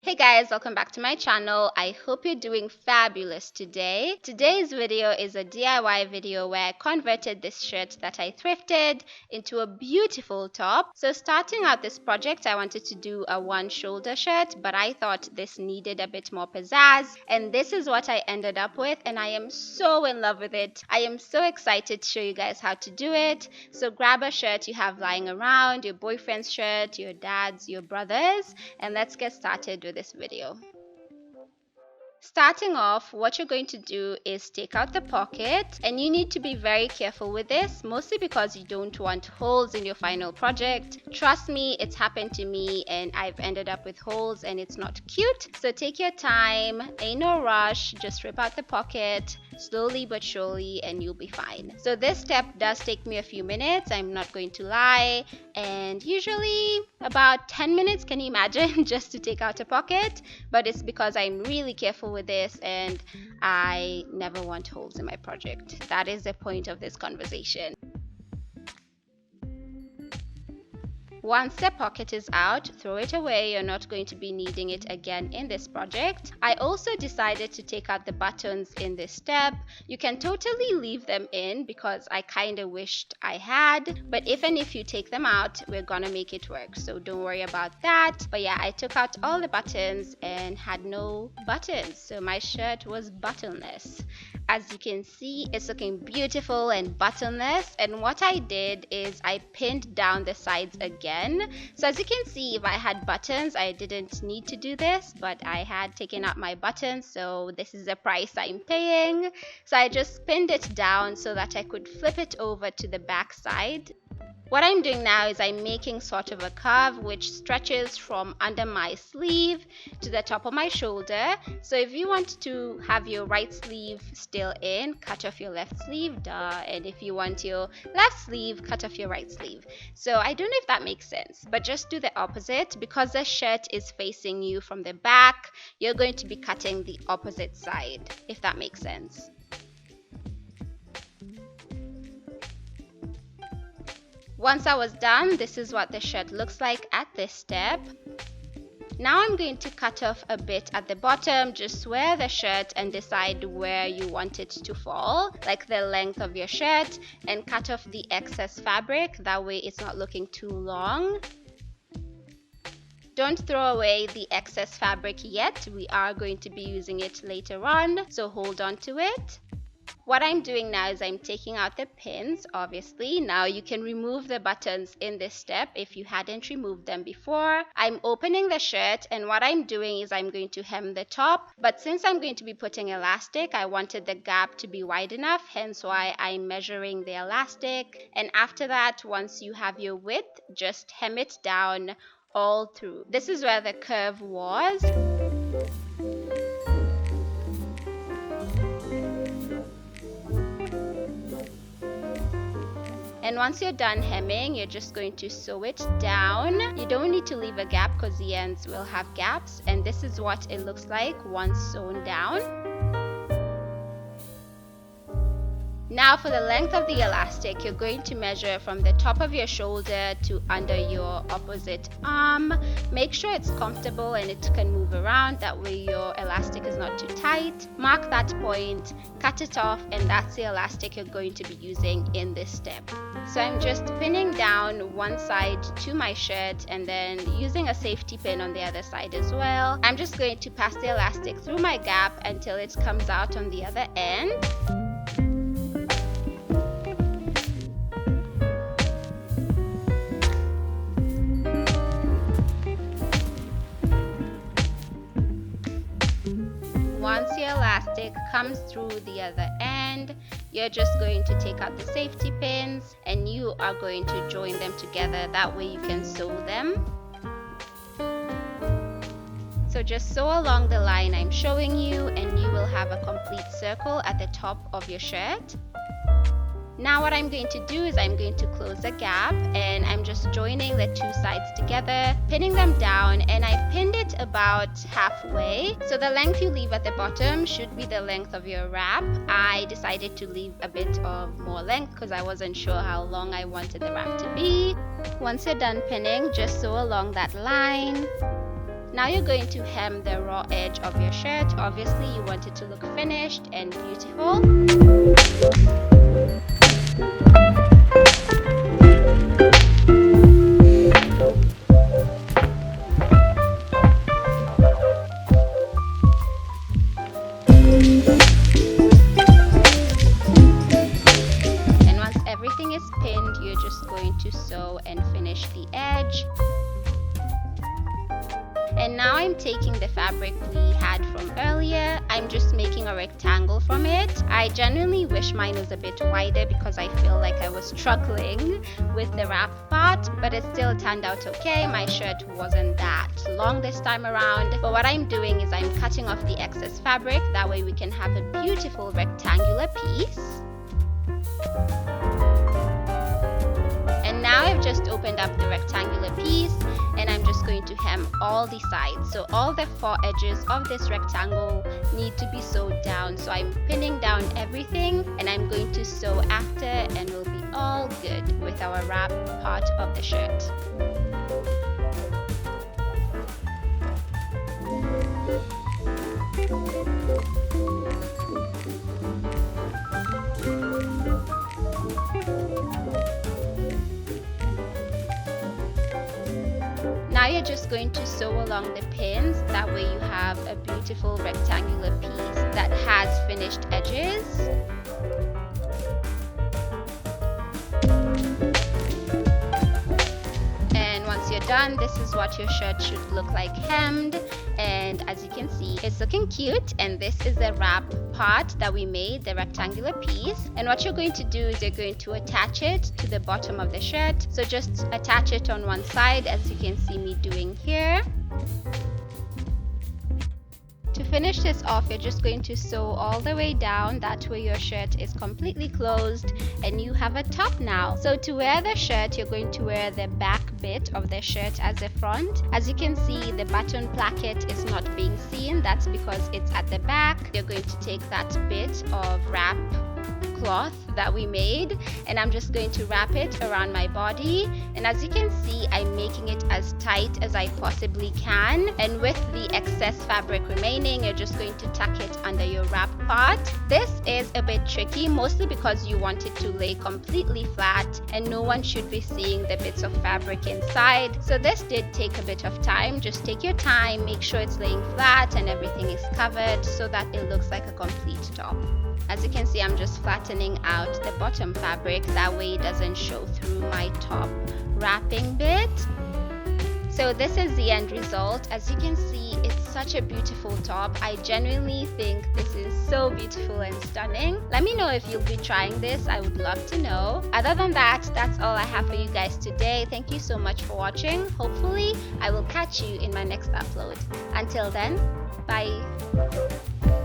Hey guys, welcome back to my channel. I hope you're doing fabulous today. Today's video is a DIY video where I converted this shirt that I thrifted into a beautiful top. So starting out this project, I wanted to do a one shoulder shirt, but I thought this needed a bit more pizzazz, and this is what I ended up with, and I am so in love with it. I am so excited to show you guys how to do it. So grab a shirt you have lying around, your boyfriend's shirt, your dad's, your brother's, and let's get started with this video. Starting off, what you're going to do is take out the pocket, and you need to be very careful with this, mostly because you don't want holes in your final project. Trust me, it's happened to me and I've ended up with holes and it's not cute. So take your time, ain't no rush, just rip out the pocket slowly but surely and you'll be fine. So this step does take me a few minutes, I'm not going to lie, and usually about 10 minutes, can you imagine, just to take out a pocket? But it's because I'm really careful with this and I never want holes in my project. That is the point of this conversation. Once the pocket is out, throw it away. You're not going to be needing it again in this project. I also decided to take out the buttons in this step. You can totally leave them in because I kind of wished I had, but if you take them out, we're gonna make it work, so don't worry about that. But yeah, I took out all the buttons and had no buttons, so my shirt was buttonless. As you can see, it's looking beautiful and buttonless, and what I did is I pinned down the sides again. So as you can see, if I had buttons, I didn't need to do this, but I had taken out my buttons, so this is the price I'm paying. So I just pinned it down so that I could flip it over to the back side. What I'm doing now is I'm making sort of a curve which stretches from under my sleeve to the top of my shoulder. So if you want to have your right sleeve still in, cut off your left sleeve, duh. And if you want your left sleeve, cut off your right sleeve. So I don't know if that makes sense, but just do the opposite. Because the shirt is facing you from the back, you're going to be cutting the opposite side, if that makes sense. Once I was done, this is what the shirt looks like at this step. Now I'm going to cut off a bit at the bottom, just square the shirt and decide where you want it to fall, like the length of your shirt, and cut off the excess fabric, that way it's not looking too long. Don't throw away the excess fabric yet, we are going to be using it later on, so hold on to it. What I'm doing now is I'm taking out the pins, obviously. Now you can remove the buttons in this step if you hadn't removed them before. I'm opening the shirt, and what I'm doing is I'm going to hem the top, but since I'm going to be putting elastic, I wanted the gap to be wide enough, hence why I'm measuring the elastic. And after that, once you have your width, just hem it down all through. This is where the curve was. And once you're done hemming, you're just going to sew it down. You don't need to leave a gap because the ends will have gaps, and this is what it looks like once sewn down. Now for the length of the elastic, you're going to measure from the top of your shoulder to under your opposite arm. Make sure it's comfortable and it can move around, that way your elastic is not too tight. Mark that point, cut it off, and that's the elastic you're going to be using in this step. So I'm just pinning down one side to my shirt and then using a safety pin on the other side as well. I'm just going to pass the elastic through my gap until it comes out on the other end. Once your elastic comes through the other end, you're just going to take out the safety pins and you are going to join them together, that way you can sew them. So just sew along the line I'm showing you and you will have a complete circle at the top of your shirt. Now what I'm going to do is I'm going to close the gap, and I'm just joining the two sides together, pinning them down, and I pinned it about halfway. So the length you leave at the bottom should be the length of your wrap. I decided to leave a bit of more length because I wasn't sure how long I wanted the wrap to be. Once you're done pinning, just sew along that line. Now you're going to hem the raw edge of your shirt. Obviously you want it to look finished and beautiful. And once everything is pinned, you're just going to sew and finish the edge. And now I'm taking the fabric we had from earlier. I'm just making a rectangle from it. I genuinely wish mine was a bit wider because I feel like I was struggling with the wrap part, but it still turned out okay. My shirt wasn't that long this time around. But what I'm doing is I'm cutting off the excess fabric. That way we can have a beautiful rectangular piece. And now I've just opened up the rectangular piece and I'm just going to hem all the sides. So all the 4 edges of this rectangle need to be sewed down. So I'm pinning down everything and I'm going to sew after, and we'll be all good with our wrap part of the shirt. Now you're just going to sew along the pins. That way you have a beautiful rectangular piece that has finished edges. And once you're done, this is what your shirt should look like hemmed. And as you can see, it's looking cute. And this is the wrap part that we made, the rectangular piece. And what you're going to do is you're going to attach it to the bottom of the shirt. So just attach it on one side, as you can see me doing here. To finish this off, you're just going to sew all the way down. That way your shirt is completely closed and you have a top now. So to wear the shirt, you're going to wear the back bit of the shirt as the front. As you can see, the button placket is not being seen. That's because it's at the back. You're going to take that bit of wrap cloth that we made and I'm just going to wrap it around my body. And as you can see, I'm making it as tight as I possibly can, and with the excess fabric remaining, you're just going to tuck it under your wrap part. This is a bit tricky, mostly because you want it to lay completely flat and no one should be seeing the bits of fabric inside. So this did take a bit of time. Just take your time, make sure it's laying flat and everything is covered so that it looks like a complete top. As you can see, I'm just flattening out the bottom fabric, that way it doesn't show through my top wrapping bit. So this is the end result. As you can see, it's such a beautiful top. I genuinely think this is so beautiful and stunning. Let me know if you'll be trying this. I would love to know. Other than that, that's all I have for you guys today. Thank you so much for watching. Hopefully, I will catch you in my next upload. Until then, bye.